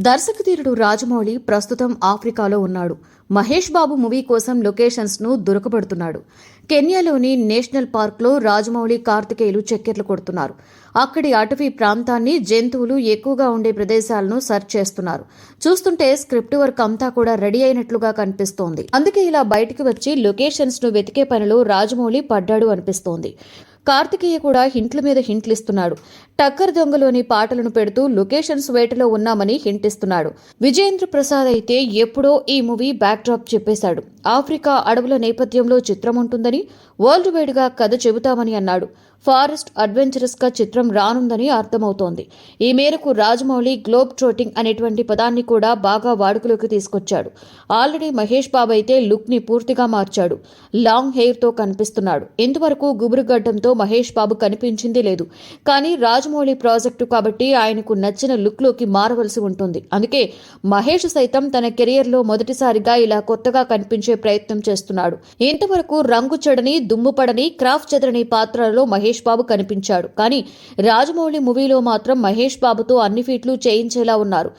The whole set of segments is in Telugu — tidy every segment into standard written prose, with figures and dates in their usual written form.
దర్శకధీరుడు రాజమౌళి ప్రస్తుతం ఆఫ్రికాలో ఉన్నాడు. మహేష్ బాబు మూవీ కోసం లొకేషన్స్ ను దొరకబడుతున్నాడు. కెన్యాలోని నేషనల్ పార్క్లో రాజమౌళి, కార్తికేయులు చక్కెర్లు కొడుతున్నారు. అక్కడి అటవీ ప్రాంతాన్ని, జంతువులు ఎక్కువగా ఉండే ప్రదేశాలను సెర్చ్ చేస్తున్నారు. చూస్తుంటే స్క్రిప్ట్ వర్క్ అంతా కూడా రెడీ అయినట్లుగా కనిపిస్తోంది. అందుకే ఇలా బయటికి వచ్చి లొకేషన్స్ ను వెతికే పనిలో రాజమౌళి పడ్డాడు అనిపిస్తోంది. కార్తికేయ కూడా హింట్ల మీద హింట్లు ఇస్తున్నాడు. టక్కర్ దొంగలోని పాటలను పెడుతూ లొకేషన్స్ వేటలో ఉన్నామని హింట్ ఇస్తున్నాడు. విజయేంద్ర ప్రసాద్ అయితే ఎప్పుడో ఈ మూవీ బ్యాక్డ్రాప్ చెప్పేశాడు. ఆఫ్రికా అడవుల నేపథ్యంలో చిత్రం ఉంటుందని, వరల్డ్ వైడ్ గా కథ చెబుతామని అన్నాడు. ఫారెస్ట్ అడ్వెంచరస్ గా చిత్రం రానుందని అర్థమవుతోంది. ఈ మేరకు రాజమౌళి గ్లోబ్ ట్రోటింగ్ అనేటువంటి పదాన్ని కూడా బాగా వాడుకలోకి తీసుకొచ్చాడు. ఆల్రెడీ మహేష్ బాబు అయితే లుక్ ని పూర్తిగా మార్చాడు. లాంగ్ హెయిర్ తో కనిపిస్తున్నాడు. ఇంతవరకు గుబురుగడ్డంతో మహేష్ బాబు కనిపించింది లేదు. కానీ రాజమౌళి ప్రాజెక్టు కాబట్టి ఆయనకు నచ్చిన లుక్ లోకి మారవలసి ఉంటుంది. అందుకే మహేష్ సైతం తన కెరియర్ లో మొదటిసారిగా ఇలా కొత్తగా కనిపించే ప్రయత్నం చేస్తున్నాడు. ఇంతవరకు రంగు చెడని, దుమ్ముపడని, క్రాఫ్ట్ చెదరని పాత్రలలో మహేష్ బాబు కనిపించాడు. కానీ రాజమౌళి మూవీలో మాత్రం మహేష్ బాబుతో అన్ని ఫీట్లు చేయించేలా ఉన్నారు.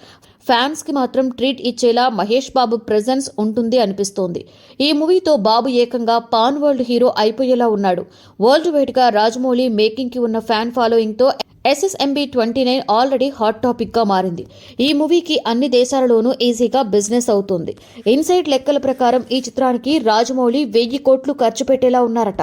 ఫ్యాన్స్ కి మాత్రం ట్రీట్ ఇచ్చేలా మహేష్ బాబు ప్రెజెన్స్ ఉంటుంది అనిపిస్తోంది. ఈ మూవీతో బాబు ఏకంగా పాన్ వరల్డ్ హీరో అయిపోయేలా ఉన్నాడు. వరల్డ్ వైడ్ గా రాజమౌళి మేకింగ్ కి ఉన్న ఫ్యాన్ ఫాలోయింగ్ తో SSMB 29 ఆల్రెడీ హాట్ టాపిక్ గా మారింది. ఈ మూవీకి అన్ని దేశాలలోనూ ఈజీగా బిజినెస్ అవుతుంది. ఇన్సైడ్ లెక్కల ప్రకారం ఈ చిత్రానికి రాజమౌళి 1000 కోట్లు ఖర్చు పెట్టేలా ఉన్నారట.